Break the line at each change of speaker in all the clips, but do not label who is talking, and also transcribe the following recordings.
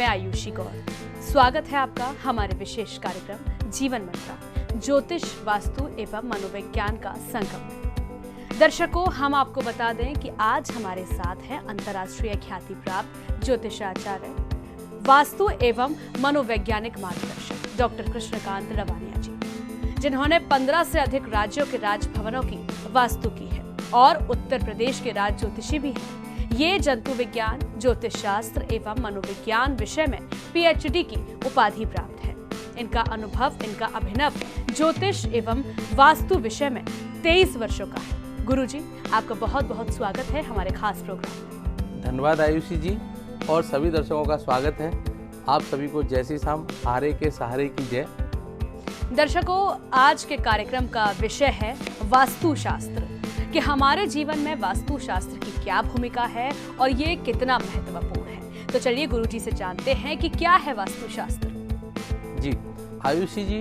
मैं आयुषी गौर। स्वागत है आपका हमारे विशेष कार्यक्रम जीवन मंत्र ज्योतिष वास्तु एवं मनोविज्ञान का संगम में। दर्शकों, हम आपको बता दें कि आज हमारे साथ हैं अंतर्राष्ट्रीय ख्याति प्राप्त ज्योतिषाचार्य, वास्तु एवं मनोवैज्ञानिक मार्गदर्शक डॉक्टर कृष्णकांत लवानिया जी, जिन्होंने 15 से अधिक राज्यों के राजभवनों की वास्तु की है और उत्तर प्रदेश के राज ज्योतिषी भी हैं। ये जंतु विज्ञान, ज्योतिष शास्त्र एवं मनोविज्ञान विषय में पीएचडी की उपाधि प्राप्त है। इनका अनुभव, इनका अभिनव ज्योतिष एवं वास्तु विषय में 23 वर्षों का है। गुरुजी, आपका बहुत बहुत स्वागत है हमारे खास प्रोग्राम में।
धन्यवाद आयुषी जी, और सभी दर्शकों का स्वागत है। आप सभी को जय श्री राम, हारे के सहारे की जय।
दर्शकों, आज के कार्यक्रम का विषय है वास्तु शास्त्र, कि हमारे जीवन में वास्तु शास्त्र की क्या भूमिका है और ये कितना महत्वपूर्ण है। तो चलिए गुरुजी से जानते हैं कि क्या है वास्तु शास्त्र।
जी आयुषी जी,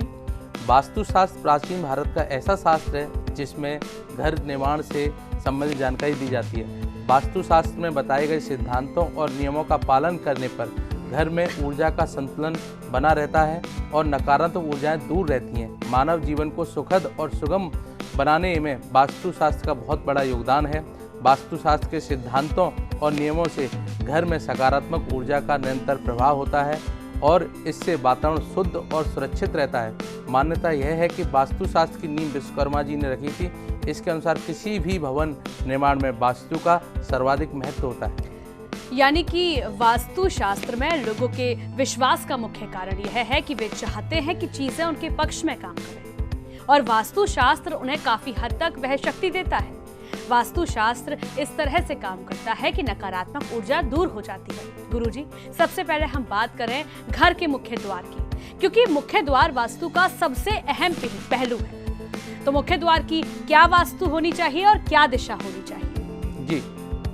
वास्तु शास्त्र प्राचीन भारत का ऐसा शास्त्र है जिसमें घर निर्माण से संबंधित जानकारी दी जाती है। वास्तु शास्त्र में बताए गए सिद्धांतों और नियमों का पालन करने पर घर में ऊर्जा का संतुलन बना रहता है और नकारात्मक ऊर्जाएं दूर रहती हैं। मानव जीवन को सुखद और सुगम बनाने में वास्तु शास्त्र का बहुत बड़ा योगदान है। वास्तु शास्त्र के सिद्धांतों और नियमों से घर में सकारात्मक ऊर्जा का निरंतर प्रभाव होता है और इससे वातावरण शुद्ध और सुरक्षित रहता है। मान्यता यह है कि वास्तु शास्त्र की नींव विश्वकर्मा जी ने रखी थी। इसके अनुसार किसी भी भवन निर्माण में वास्तु का सर्वाधिक महत्व होता है।
यानी कि वास्तु शास्त्र में लोगों के विश्वास का मुख्य कारण यह है कि वे चाहते हैं कि चीजें उनके पक्ष में काम करें, और वास्तु शास्त्र उन्हें काफी हद तक वह शक्ति देता है। वास्तु शास्त्र इस तरह से काम करता है कि नकारात्मक ऊर्जा दूर हो जाती है। गुरुजी, सबसे पहले हम बात करें घर के मुख्य द्वार की, क्योंकि मुख्य द्वार वास्तु का सबसे अहम पहलू है। तो मुख्य द्वार की क्या वास्तु होनी चाहिए और क्या दिशा होनी चाहिए?
जी,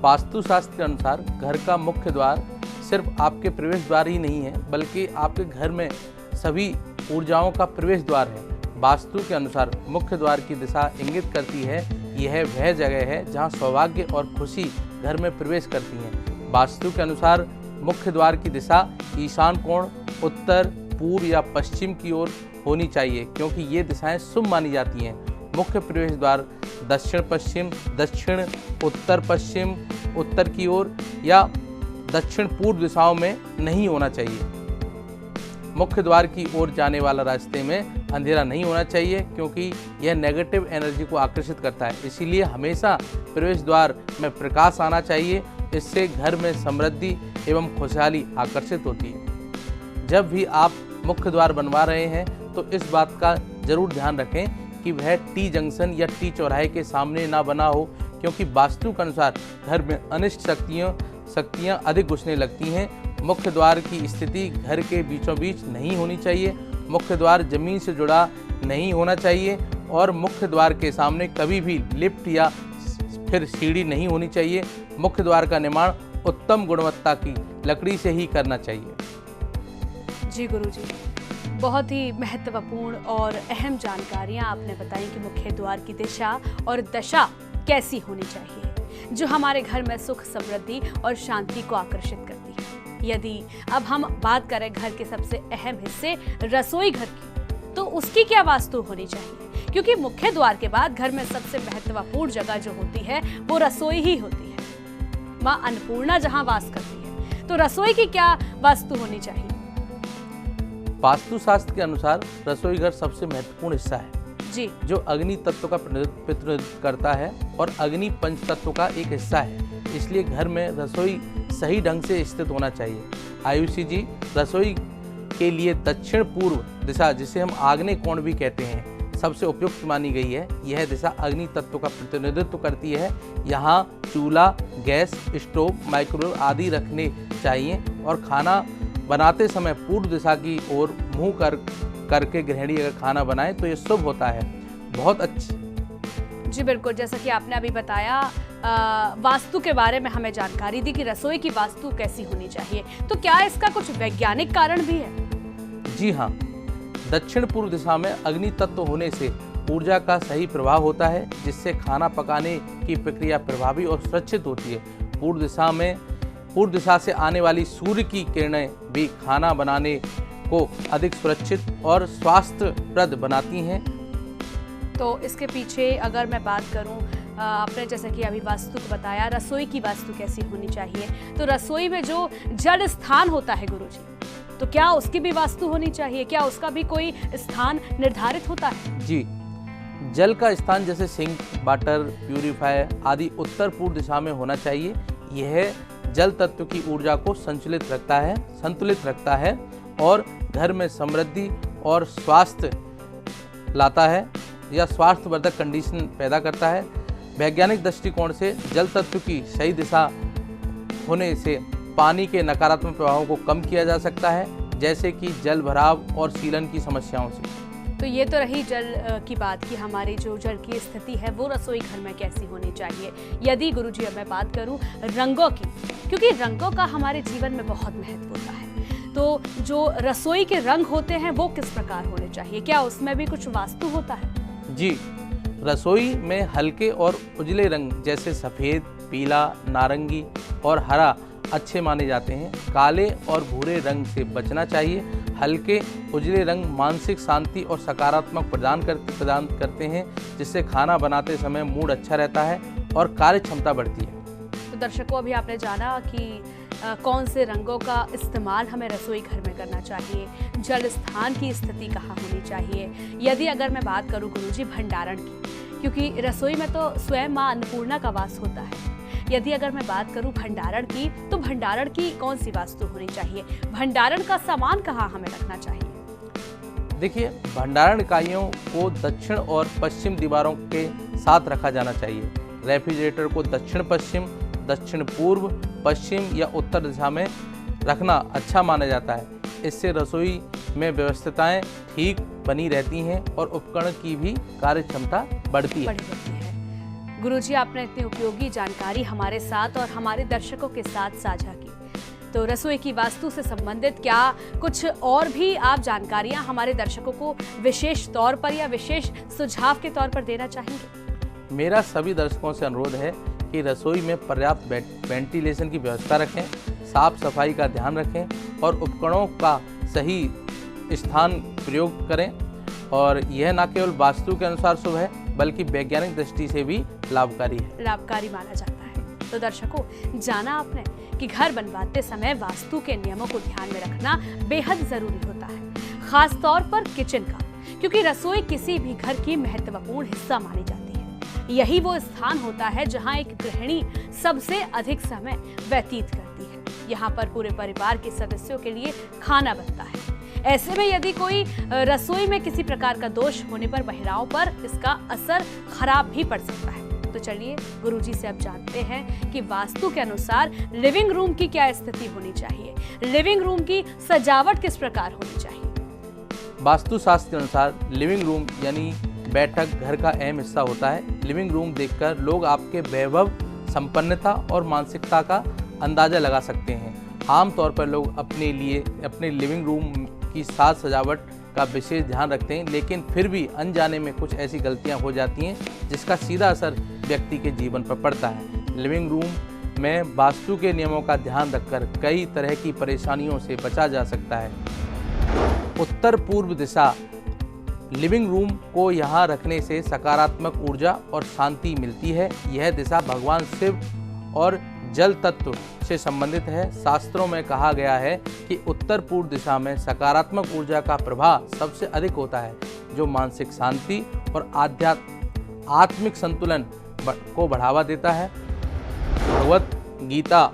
वास्तु शास्त्र के अनुसार घर का मुख्य द्वार सिर्फ आपके प्रवेश द्वार ही नहीं है, बल्कि आपके घर में सभी ऊर्जाओं का प्रवेश द्वार है। वास्तु के अनुसार मुख्य द्वार की दिशा इंगित करती है यह वह जगह है जहां सौभाग्य और खुशी घर में प्रवेश करती हैं। वास्तु के अनुसार मुख्य द्वार की दिशा ईशान कोण, उत्तर, पूर्व या पश्चिम की ओर होनी चाहिए, क्योंकि ये दिशाएं शुभ मानी जाती हैं। मुख्य प्रवेश द्वार दक्षिण पश्चिम, दक्षिण उत्तर पश्चिम, उत्तर की ओर या दक्षिण पूर्व दिशाओं में नहीं होना चाहिए। मुख्य द्वार की ओर जाने वाला रास्ते में अंधेरा नहीं होना चाहिए, क्योंकि यह नेगेटिव एनर्जी को आकर्षित करता है। इसीलिए हमेशा प्रवेश द्वार में प्रकाश आना चाहिए। इससे घर में समृद्धि एवं खुशहाली आकर्षित होती है। जब भी आप मुख्य द्वार बनवा रहे हैं तो इस बात का जरूर ध्यान रखें कि वह टी जंक्शन या टी चौराहे के सामने ना बना हो, क्योंकि वास्तु के अनुसार घर में अनिष्ट शक्तियाँ अधिक घुसने लगती हैं। मुख्य द्वार की स्थिति घर के बीचों बीच नहीं होनी चाहिए। मुख्य द्वार जमीन से जुड़ा नहीं होना चाहिए और मुख्य द्वार के सामने कभी भी लिफ्ट या फिर सीढ़ी नहीं होनी चाहिए। मुख्य द्वार का निर्माण उत्तम गुणवत्ता की लकड़ी से ही करना चाहिए।
जी गुरुजी, बहुत ही महत्वपूर्ण और अहम जानकारियां आपने बताई कि मुख्य द्वार की दिशा और दशा कैसी होनी चाहिए, जो हमारे घर में सुख, समृद्धि और शांति को आकर्षित करती है। यदि अब हम बात करें घर के सबसे अहम हिस्से रसोई घर की, तो उसकी क्या वास्तु होनी चाहिए? क्योंकि मुख्य द्वार के बाद घर में सबसे महत्वपूर्ण जगह जो होती है वो रसोई ही होती है। माँ अन्नपूर्णा जहाँ वास करती है, तो रसोई की क्या वास्तु होनी चाहिए?
वास्तु शास्त्र के अनुसार रसोई घर सबसे महत्वपूर्ण हिस्सा है
जी,
जो अग्नि तत्व का प्रतिनिधित्व करता है और अग्नि पंच तत्व का एक हिस्सा है। इसलिए घर में रसोई सही ढंग से स्थित होना चाहिए। आयुषी जी, रसोई के लिए दक्षिण पूर्व दिशा, जिसे हम आग्नेय कोण भी कहते हैं, सबसे उपयुक्त मानी गई है। यह दिशा अग्नि तत्व का प्रतिनिधित्व करती है। यहाँ चूल्हा, गैस, स्टोव, माइक्रोवेव आदि रखने चाहिए और खाना बनाते समय पूर्व दिशा की ओर मुंह करके गृहिणी अगर खाना बनाए तो ये शुभ होता है। बहुत अच्छी।
जी बिल्कुल, जैसा कि आपने अभी बताया वास्तु के बारे में हमें जानकारी दी कि रसोई की वास्तु कैसी होनी चाहिए, तो क्या इसका कुछ वैज्ञानिक कारण भी है?
जी हाँ, दक्षिण पूर्व दिशा में अग्नि तत्व होने से ऊर्जा का सही प्रभाव होता है, जिससे खाना पकाने की प्रक्रिया प्रभावी और सुरक्षित होती है। पूर्व दिशा में पूर्व दिशा से आने वाली सूर्य की किरणें भी खाना बनाने को अधिक सुरक्षित और स्वास्थ्यप्रद बनाती हैं।
तो इसके पीछे अगर मैं बात करूं, आपने जैसे कि अभी वास्तु को बताया, रसोई की वास्तु कैसी होनी चाहिए, तो रसोई में जो जल स्थान होता है गुरुजी, तो क्या उसकी भी वास्तु होनी चाहिए? क्या उसका भी कोई स्थान निर्धारित होता है?
जी, जल का स्थान जैसे सिंक, वाटर प्यूरिफायर आदि उत्तर पूर्व दिशा में होना चाहिए। यह जल तत्व की ऊर्जा को संतुलित रखता है और घर में समृद्धि और स्वास्थ्य लाता है या स्वास्थ्यवर्धक कंडीशन पैदा करता है। वैज्ञानिक दृष्टिकोण से जल तत्व की सही दिशा होने से पानी के नकारात्मक प्रभावों को कम किया जा सकता है, जैसे कि जल भराव और सीलन की समस्याओं से।
तो ये तो रही जल की बात कि हमारी जो जल की स्थिति है वो रसोई घर में कैसी होनी चाहिए। यदि गुरुजी अब मैं बात करूं रंगों की, क्योंकि रंगों का हमारे जीवन में बहुत महत्व होता है, तो जो रसोई के रंग होते हैं वो किस प्रकार होने चाहिए? क्या उसमें भी कुछ वास्तु होता है?
जी, रसोई में हल्के और उजले रंग जैसे सफ़ेद, पीला, नारंगी और हरा अच्छे माने जाते हैं। काले और भूरे रंग से बचना चाहिए। हल्के उजले रंग मानसिक शांति और सकारात्मक प्रदान करते हैं, जिससे खाना बनाते समय मूड अच्छा रहता है और कार्य क्षमता बढ़ती है।
तो दर्शकों, अभी आपने जाना कि कौन से रंगों का इस्तेमाल हमें रसोई घर में करना चाहिए, जल स्थान की स्थिति कहाँ होनी चाहिए। यदि अगर मैं बात करूँ गुरुजी भंडारण की, क्योंकि रसोई में तो स्वयं माँ अन्नपूर्णा का वास होता है, यदि अगर मैं बात करूं भंडारण की, तो भंडारण की कौन सी वास्तु होनी चाहिए? भंडारण का सामान कहाँ हमें रखना चाहिए?
देखिए, भंडारण इकाइयों को दक्षिण और पश्चिम दीवारों के साथ रखा जाना चाहिए। रेफ्रिजरेटर को दक्षिण पश्चिम, दक्षिण पूर्व, पश्चिम या उत्तर दिशा में रखना अच्छा माना जाता है। इससे रसोई में व्यवस्थाएं ठीक बनी रहती हैं और उपकरण की भी कार्य क्षमता बढ़ती है।
गुरुजी, आपने इतनी उपयोगी जानकारी हमारे साथ और हमारे दर्शकों के साथ साझा की। तो रसोई की वास्तु से संबंधित क्या कुछ और भी आप जानकारियां हमारे दर्शकों को विशेष तौर पर या विशेष सुझाव के तौर पर देना चाहेंगे?
मेरा सभी दर्शकों से अनुरोध है कि रसोई में पर्याप्त वेंटिलेशन की व्यवस्था रखें, साफ सफाई का ध्यान रखें और उपकरणों का सही स्थान प्रयोग करें। और यह न केवल वास्तु के अनुसार शुभ है, बल्कि वैज्ञानिक दृष्टि से भी लाभकारी
माना जाता है। तो दर्शकों, जाना आपने कि घर बनवाते समय वास्तु के नियमों को ध्यान में रखना बेहद जरूरी होता है, खास तौर पर किचन का, क्योंकि रसोई किसी भी घर की महत्वपूर्ण हिस्सा मानी जाती है। यही वो स्थान होता है जहां एक गृहिणी सबसे अधिक समय व्यतीत करती है। यहाँ पर पूरे परिवार के सदस्यों के लिए खाना बनता है। ऐसे में यदि कोई रसोई में किसी प्रकार का दोष होने पर महिलाओं पर इसका असर खराब भी पड़ सकता है। तो चलिए गुरुजी से अब जानते हैं कि वास्तु के अनुसार लिविंग रूम की क्या स्थिति होनी चाहिए, लिविंग रूम की सजावट किस प्रकार होनी चाहिए।
वास्तु शास्त्र के अनुसार लिविंग रूम यानी बैठक घर का अहम हिस्सा होता है। लिविंग रूम देखकर लोग आपके वैभव, संपन्नता और मानसिकता का अंदाजा लगा सकते हैं। आमतौर पर लोग अपने लिविंग रूम की साज सजावट का विशेष ध्यान रखते हैं, लेकिन फिर भी अनजाने में कुछ ऐसी गलतियां हो जाती हैं जिसका सीधा असर व्यक्ति के जीवन पर पड़ता है। लिविंग रूम में वास्तु के नियमों का ध्यान रखकर कई तरह की परेशानियों से बचा जा सकता है। उत्तर पूर्व दिशा लिविंग रूम को यहाँ रखने से सकारात्मक ऊर्जा और शांति मिलती है। यह दिशा भगवान शिव और जल तत्व से संबंधित है। शास्त्रों में कहा गया है कि उत्तर पूर्व दिशा में सकारात्मक ऊर्जा का प्रभाव सबसे अधिक होता है, जो मानसिक शांति और आत्मिक संतुलन को बढ़ावा देता है। भगवत गीता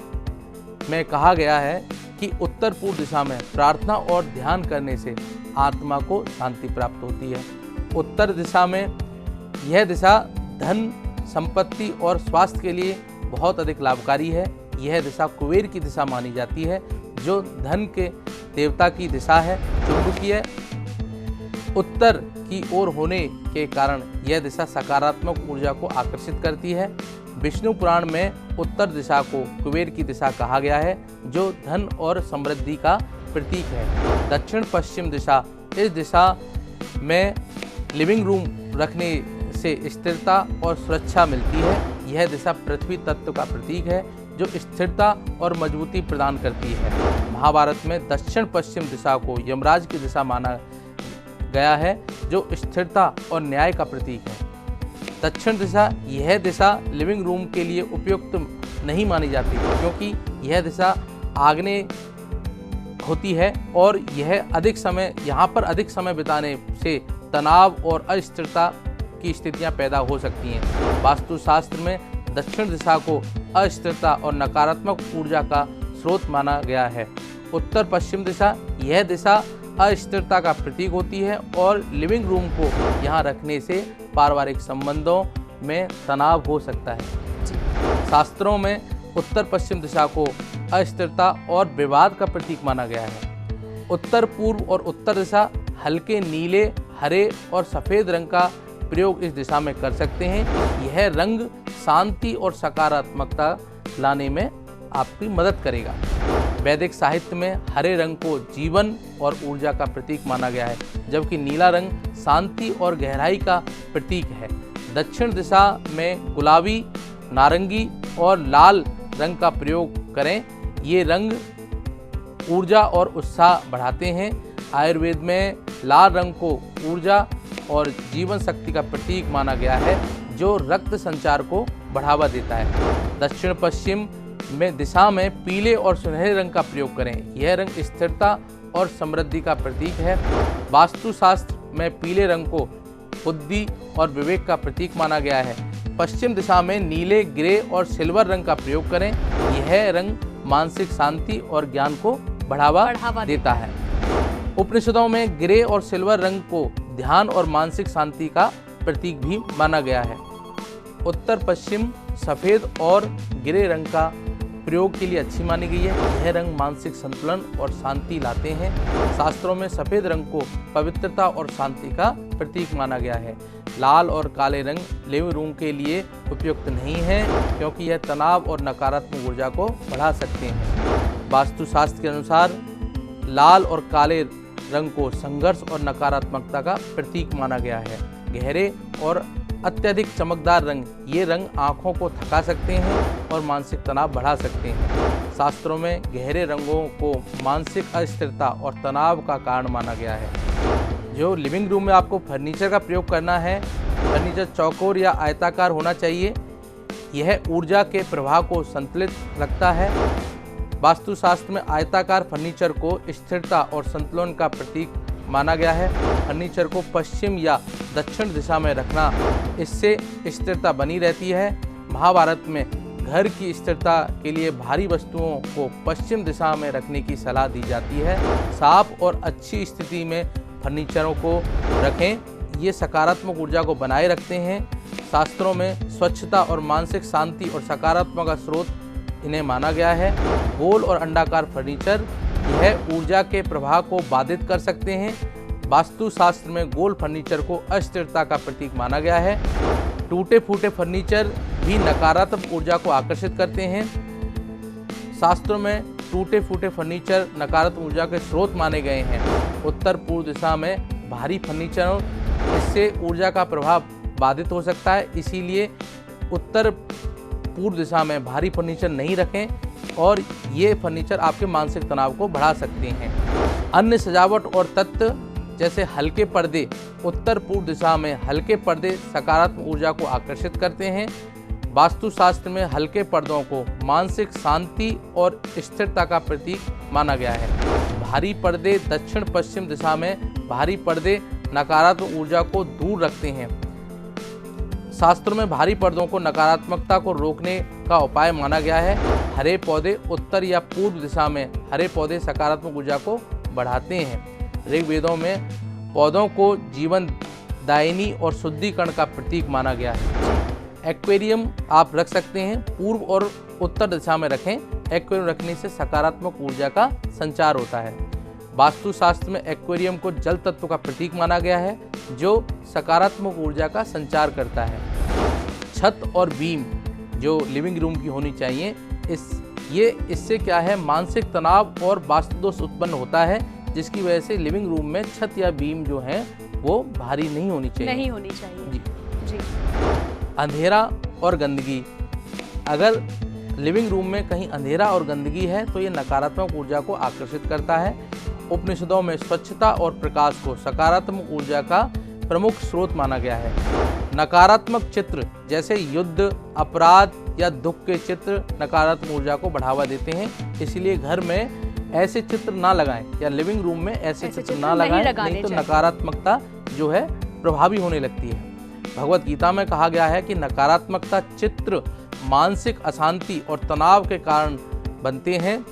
में कहा गया है कि उत्तर पूर्व दिशा में प्रार्थना और ध्यान करने से आत्मा को शांति प्राप्त होती है। उत्तर दिशा में यह दिशा धन, संपत्ति और स्वास्थ्य के लिए बहुत अधिक लाभकारी है। यह दिशा कुबेर की दिशा मानी जाती है, जो धन के देवता की दिशा है। चुंबकीय उत्तर की ओर होने के कारण यह दिशा सकारात्मक ऊर्जा को आकर्षित करती है। विष्णु पुराण में उत्तर दिशा को कुबेर की दिशा कहा गया है, जो धन और समृद्धि का प्रतीक है। दक्षिण पश्चिम दिशा, इस दिशा में लिविंग रूम रखने से स्थिरता और सुरक्षा मिलती है। यह दिशा पृथ्वी तत्व का प्रतीक है, जो स्थिरता और मजबूती प्रदान करती है। महाभारत में दक्षिण पश्चिम दिशा को यमराज की दिशा माना गया है, जो स्थिरता और न्याय का प्रतीक है। दक्षिण दिशा, यह दिशा लिविंग रूम के लिए उपयुक्त नहीं मानी जाती, क्योंकि यह दिशा आग्नेय होती है और यहाँ पर अधिक समय बिताने से तनाव और अस्थिरता की स्थितियां पैदा हो सकती हैं। वास्तुशास्त्र में दक्षिण दिशा को अस्थिरता और नकारात्मक ऊर्जा का स्रोत माना गया है। उत्तर पश्चिम दिशा, यह दिशा अस्थिरता का प्रतीक होती है और लिविंग रूम को यहाँ रखने से पारिवारिक संबंधों में तनाव हो सकता है। शास्त्रों में उत्तर पश्चिम दिशा को अस्थिरता और विवाद का प्रतीक माना गया है। उत्तर पूर्व और उत्तर दिशा हल्के नीले, हरे और सफ़ेद रंग का प्रयोग इस दिशा में कर सकते हैं। यह रंग शांति और सकारात्मकता लाने में आपकी मदद करेगा। वैदिक साहित्य में हरे रंग को जीवन और ऊर्जा का प्रतीक माना गया है, जबकि नीला रंग शांति और गहराई का प्रतीक है। दक्षिण दिशा में गुलाबी, नारंगी और लाल रंग का प्रयोग करें। ये रंग ऊर्जा और उत्साह बढ़ाते हैं। आयुर्वेद में लाल रंग को ऊर्जा और जीवन शक्ति का प्रतीक माना गया है, जो रक्त संचार को बढ़ावा देता है। दक्षिण पश्चिम में दिशा में पीले और सुनहरे रंग का प्रयोग करें। यह रंग स्थिरता और समृद्धि का प्रतीक है। वास्तुशास्त्र में पीले रंग को बुद्धि और विवेक का प्रतीक माना गया है। पश्चिम दिशा में नीले, ग्रे और सिल्वर रंग का प्रयोग करें। यह रंग मानसिक शांति और ज्ञान को बढ़ावा देता है। उपनिषदों में ग्रे और सिल्वर रंग को ध्यान और मानसिक शांति का प्रतीक भी माना गया है। उत्तर पश्चिम सफ़ेद और ग्रे रंग का प्रयोग के लिए अच्छी मानी गई है। यह रंग मानसिक संतुलन और शांति लाते हैं। शास्त्रों में सफ़ेद रंग को पवित्रता और शांति का प्रतीक माना गया है। लाल और काले रंग लिविंग रूम के लिए उपयुक्त नहीं है, क्योंकि यह तनाव और नकारात्मक ऊर्जा को बढ़ा सकते हैं। वास्तुशास्त्र के अनुसार लाल और काले रंग को संघर्ष और नकारात्मकता का प्रतीक माना गया है। गहरे और अत्यधिक चमकदार रंग, ये रंग आँखों को थका सकते हैं और मानसिक तनाव बढ़ा सकते हैं। शास्त्रों में गहरे रंगों को मानसिक अस्थिरता और तनाव का कारण माना गया है। जो लिविंग रूम में आपको फर्नीचर का प्रयोग करना है, फर्नीचर चौकोर या आयताकार होना चाहिए। यह ऊर्जा के प्रवाह को संतुलित रखता है। वास्तुशास्त्र में आयताकार फर्नीचर को स्थिरता और संतुलन का प्रतीक माना गया है। फर्नीचर को पश्चिम या दक्षिण दिशा में रखना, इससे स्थिरता बनी रहती है। महाभारत में घर की स्थिरता के लिए भारी वस्तुओं को पश्चिम दिशा में रखने की सलाह दी जाती है। साफ और अच्छी स्थिति में फर्नीचरों को रखें, ये सकारात्मक ऊर्जा को बनाए रखते हैं। शास्त्रों में स्वच्छता और मानसिक शांति और सकारात्मक का स्रोत इन्हें माना गया है। गोल और अंडाकार फर्नीचर यह ऊर्जा के प्रवाह को बाधित कर सकते हैं। वास्तुशास्त्र में गोल फर्नीचर को अस्थिरता का प्रतीक माना गया है। टूटे फूटे फर्नीचर भी नकारात्मक ऊर्जा को आकर्षित करते हैं। शास्त्रों में टूटे फूटे फर्नीचर नकारात्मक ऊर्जा के स्रोत माने गए हैं। उत्तर पूर्व दिशा में भारी फर्नीचर, इससे ऊर्जा का प्रभाव बाधित हो सकता है, इसीलिए उत्तर पूर्व दिशा में भारी फर्नीचर नहीं रखें और ये फर्नीचर आपके मानसिक तनाव को बढ़ा सकते हैं। अन्य सजावट और तत्व जैसे हल्के पर्दे, उत्तर पूर्व दिशा में हल्के पर्दे सकारात्मक ऊर्जा को आकर्षित करते हैं। वास्तुशास्त्र में हल्के पर्दों को मानसिक शांति और स्थिरता का प्रतीक माना गया है। भारी पर्दे, दक्षिण पश्चिम दिशा में भारी पर्दे नकारात्मक ऊर्जा को दूर रखते हैं। शास्त्रों में भारी पर्दों को नकारात्मकता को रोकने का उपाय माना गया है। हरे पौधे, उत्तर या पूर्व दिशा में हरे पौधे सकारात्मक ऊर्जा को बढ़ाते हैं। ऋग्वेदों में पौधों को जीवन दायिनी और शुद्धिकरण का प्रतीक माना गया है। एक्वेरियम आप रख सकते हैं, पूर्व और उत्तर दिशा में रखें। एक्वेरियम रखने से सकारात्मक ऊर्जा का संचार होता है। वास्तुशास्त्र में एक्वेरियम को जल तत्व का प्रतीक माना गया है, जो सकारात्मक ऊर्जा का संचार करता है। छत और बीम जो लिविंग रूम की होनी चाहिए, इससे क्या है, मानसिक तनाव और वास्तु दोष उत्पन्न होता है, जिसकी वजह से लिविंग रूम में छत या बीम जो है वो भारी नहीं होनी चाहिए। जी। अंधेरा और गंदगी, अगर लिविंग रूम में कहीं अंधेरा और गंदगी है तो ये नकारात्मक ऊर्जा को आकर्षित करता है। उपनिषदों में स्वच्छता और प्रकाश को सकारात्मक ऊर्जा का प्रमुख स्रोत माना गया है। नकारात्मक चित्र जैसे युद्ध, अपराध या दुख के चित्र नकारात्मक ऊर्जा को बढ़ावा देते हैं, इसलिए घर में ऐसे चित्र ना लगाएं या लिविंग रूम में ऐसे चित्र ना लगाएं, नहीं तो नकारात्मकता जो है प्रभावी होने लगती है। भगवत गीता में कहा गया है कि नकारात्मकता चित्र मानसिक अशांति और तनाव के कारण बनते हैं।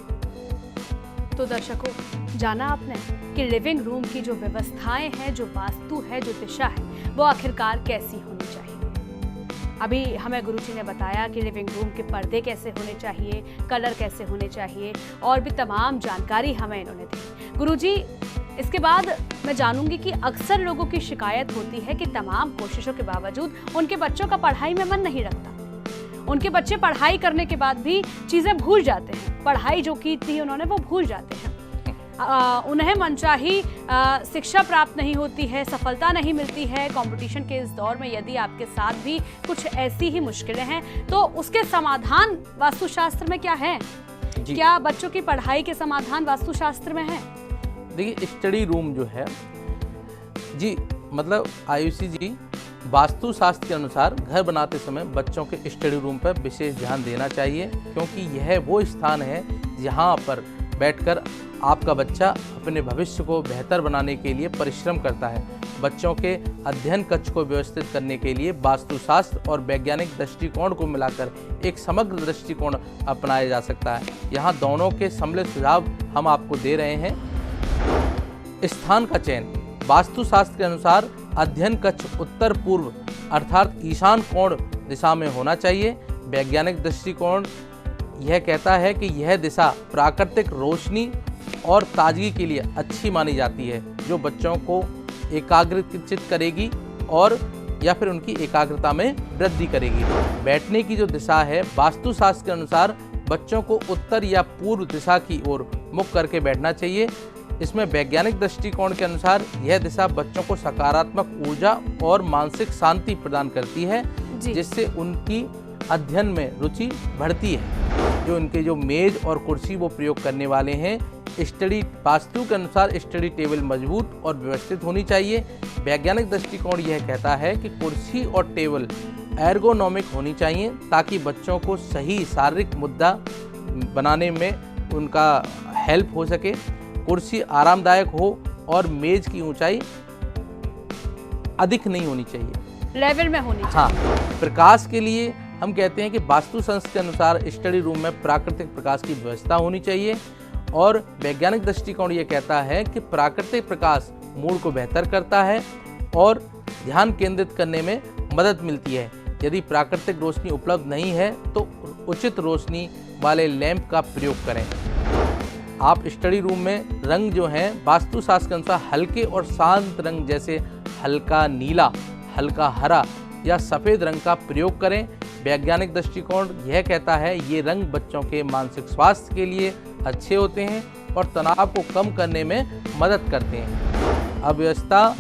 तो दर्शकों, जाना आपने कि लिविंग रूम की जो व्यवस्थाएं हैं, जो वास्तु है, जो दिशा है, वो आखिरकार कैसी होनी चाहिए। अभी हमें गुरुजी ने बताया कि लिविंग रूम के पर्दे कैसे होने चाहिए, कलर कैसे होने चाहिए, और भी तमाम जानकारी हमें इन्होंने दी। गुरुजी, इसके बाद मैं जानूंगी कि अक्सर लोगों की शिकायत होती है कि तमाम कोशिशों के बावजूद उनके बच्चों का पढ़ाई में मन नहीं लगता। उनके बच्चे पढ़ाई करने के बाद भी चीज़ें भूल जाते हैं, पढ़ाई जो की थी उन्होंने वो भूल जाते हैं। उन्हें मनचाही शिक्षा प्राप्त नहीं होती है, सफलता नहीं मिलती है। कंपटीशन के इस दौर में यदि आपके साथ भी कुछ ऐसी ही मुश्किलें हैं तो उसके समाधान वास्तुशास्त्र में क्या है? क्या बच्चों की पढ़ाई के समाधान वास्तुशास्त्र में है?
देखिए, स्टडी रूम जो है जी, मतलब आयुषी जी, वास्तुशास्त्र के अनुसार घर बनाते समय बच्चों के स्टडी रूम पर विशेष ध्यान देना चाहिए, क्योंकि यह वो स्थान है जहां पर बैठकर आपका बच्चा अपने भविष्य को बेहतर बनाने के लिए परिश्रम करता है। बच्चों के अध्ययन कक्ष को व्यवस्थित करने के लिए वास्तुशास्त्र और वैज्ञानिक दृष्टिकोण को मिलाकर एक समग्र दृष्टिकोण अपनाया जा सकता है। यहाँ दोनों के सम्मिलित सुझाव हम आपको दे रहे हैं। स्थान का चयन, वास्तुशास्त्र के अनुसार अध्ययन कक्ष उत्तर पूर्व अर्थात ईशान कोण दिशा में होना चाहिए। वैज्ञानिक दृष्टिकोण यह कहता है कि यह दिशा प्राकृतिक रोशनी और ताजगी के लिए अच्छी मानी जाती है, जो बच्चों को एकाग्रचित करेगी और या फिर उनकी एकाग्रता में वृद्धि करेगी। बैठने की जो दिशा है, वास्तुशास्त्र के अनुसार बच्चों को उत्तर या पूर्व दिशा की ओर मुख करके बैठना चाहिए। इसमें वैज्ञानिक दृष्टिकोण के अनुसार यह दिशा बच्चों को सकारात्मक ऊर्जा और मानसिक शांति प्रदान करती है, जिससे उनकी अध्ययन में रुचि बढ़ती है। जो इनके जो मेज और कुर्सी वो प्रयोग करने वाले हैं, स्टडी वास्तु के अनुसार स्टडी टेबल मजबूत और व्यवस्थित होनी चाहिए। वैज्ञानिक दृष्टिकोण यह कहता है कि कुर्सी और टेबल एर्गोनॉमिक होनी चाहिए, ताकि बच्चों को सही शारीरिक मुद्दा बनाने में उनका हेल्प हो सके। कुर्सी आरामदायक हो और मेज की ऊंचाई अधिक नहीं होनी चाहिए,
लेवल में होनी चाहिए।
हाँ, प्रकाश के लिए हम कहते हैं कि वास्तुशास्त्र के अनुसार स्टडी रूम में प्राकृतिक प्रकाश की व्यवस्था होनी चाहिए, और वैज्ञानिक दृष्टिकोण ये कहता है कि प्राकृतिक प्रकाश मूड को बेहतर करता है और ध्यान केंद्रित करने में मदद मिलती है। यदि प्राकृतिक रोशनी उपलब्ध नहीं है तो उचित रोशनी वाले लैंप का प्रयोग करें। आप स्टडी रूम में रंग जो हैं वास्तुशास्त्र के अनुसार हल्के और शांत रंग जैसे हल्का नीला, हल्का हरा या सफ़ेद रंग का प्रयोग करें। वैज्ञानिक दृष्टिकोण यह कहता है ये रंग बच्चों के मानसिक स्वास्थ्य के लिए अच्छे होते हैं और तनाव को कम करने में मदद करते हैं। अव्यवस्था,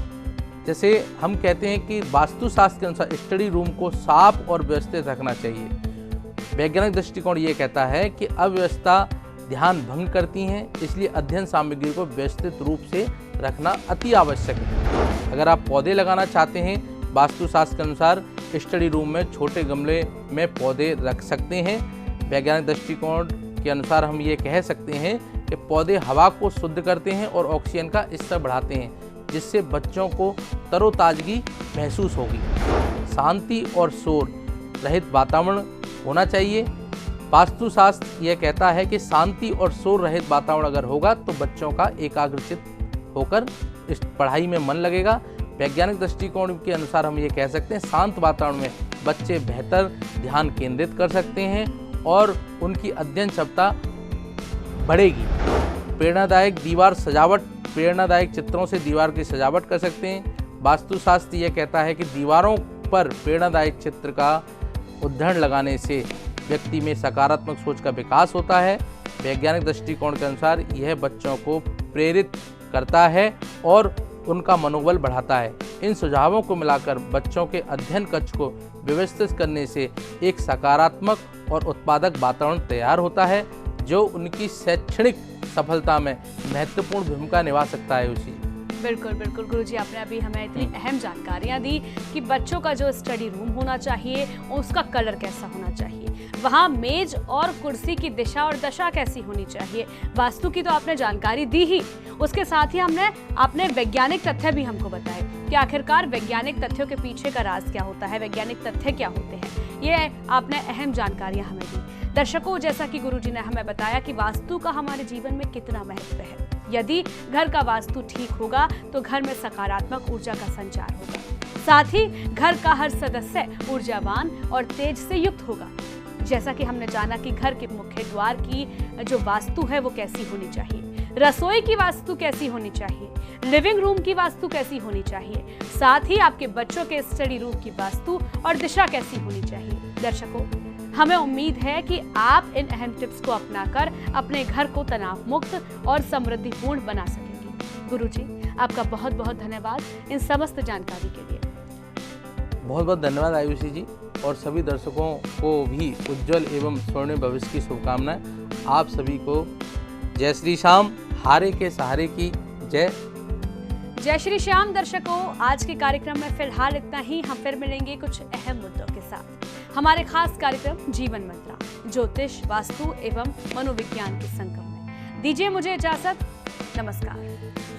जैसे हम कहते हैं कि वास्तुशास्त्र के अनुसार स्टडी रूम को साफ और व्यवस्थित रखना चाहिए। वैज्ञानिक दृष्टिकोण ये कहता है कि अव्यवस्था ध्यान भंग करती हैं, इसलिए अध्ययन सामग्री को व्यवस्थित रूप से रखना अति आवश्यक है। अगर आप पौधे लगाना चाहते हैं, वास्तुशास्त्र के अनुसार स्टडी रूम में छोटे गमले में पौधे रख सकते हैं। वैज्ञानिक दृष्टिकोण के अनुसार हम ये कह सकते हैं कि पौधे हवा को शुद्ध करते हैं और ऑक्सीजन का स्तर बढ़ाते हैं, जिससे बच्चों को तरोताजगी महसूस होगी। शांति और शोर रहित वातावरण होना चाहिए। वास्तुशास्त्र यह कहता है कि शांति और शोर रहित वातावरण अगर होगा तो बच्चों का एकाग्रचित होकर इस पढ़ाई में मन लगेगा। वैज्ञानिक दृष्टिकोण के अनुसार हम ये कह सकते हैं शांत वातावरण में बच्चे बेहतर ध्यान केंद्रित कर सकते हैं और उनकी अध्ययन क्षमता बढ़ेगी। प्रेरणादायक दीवार सजावट, प्रेरणादायक चित्रों से दीवार की सजावट कर सकते हैं। वास्तुशास्त्र यह कहता है कि दीवारों पर प्रेरणादायक चित्र का उदाहरण लगाने से व्यक्ति में सकारात्मक सोच का विकास होता है। वैज्ञानिक दृष्टिकोण के अनुसार यह बच्चों को प्रेरित करता है और उनका मनोबल बढ़ाता है। इन सुझावों को मिलाकर बच्चों के अध्ययन कक्ष को व्यवस्थित करने से एक सकारात्मक और उत्पादक वातावरण तैयार होता है, जो उनकी शैक्षणिक सफलता में महत्वपूर्ण भूमिका निभा सकता है। उसी
बिल्कुल बिल्कुल गुरुजी, आपने अभी हमें इतनी अहम जानकारियां दी कि बच्चों का जो स्टडी रूम होना चाहिए उसका कलर कैसा होना चाहिए, वहाँ मेज और कुर्सी की दिशा और दशा कैसी होनी चाहिए। वास्तु की तो आपने जानकारी दी ही, उसके साथ ही आपने वैज्ञानिक तथ्य भी हमको बताए कि आखिरकार वैज्ञानिक तथ्यों के पीछे का राज क्या होता है, वैज्ञानिक तथ्य क्या होते हैं। ये आपने अहम जानकारियां हमें दी। दर्शकों, जैसा कि गुरुजी ने हमें बताया कि वास्तु का हमारे जीवन में कितना महत्व है। यदि घर का वास्तु ठीक होगा तो घर में सकारात्मक ऊर्जा का संचार होगा, साथ ही घर का हर सदस्य ऊर्जावान और तेज से युक्त होगा। जैसा कि हमने जाना कि घर के मुख्य द्वार की जो वास्तु है वो कैसी होनी चाहिए, रसोई की वास्तु कैसी होनी चाहिए, लिविंग रूम की वास्तु कैसी होनी चाहिए, साथ ही आपके बच्चों के स्टडी रूम की वास्तु और दिशा कैसी होनी चाहिए। दर्शकों, हमें उम्मीद है कि आप इन अहम टिप्स को अपनाकर अपने घर को तनाव मुक्त और समृद्धिपूर्ण बना सकेंगे। गुरुजी, आपका बहुत बहुत धन्यवाद इन समस्त जानकारी के लिए।
बहुत बहुत धन्यवाद आयुषी जी, और सभी दर्शकों को भी उज्जवल एवं स्वर्णिम भविष्य की शुभकामनाएं। आप सभी को जय श्री श्याम, हारे के सहारे की जय।
जय श्री श्याम। दर्शकों, आज के कार्यक्रम में फिलहाल इतना ही। हम फिर मिलेंगे कुछ अहम मुद्दों के साथ हमारे खास कार्यक्रम जीवन मंत्रा, ज्योतिष, वास्तु एवं मनोविज्ञान के संगम में। दीजिए मुझे इजाजत। नमस्कार।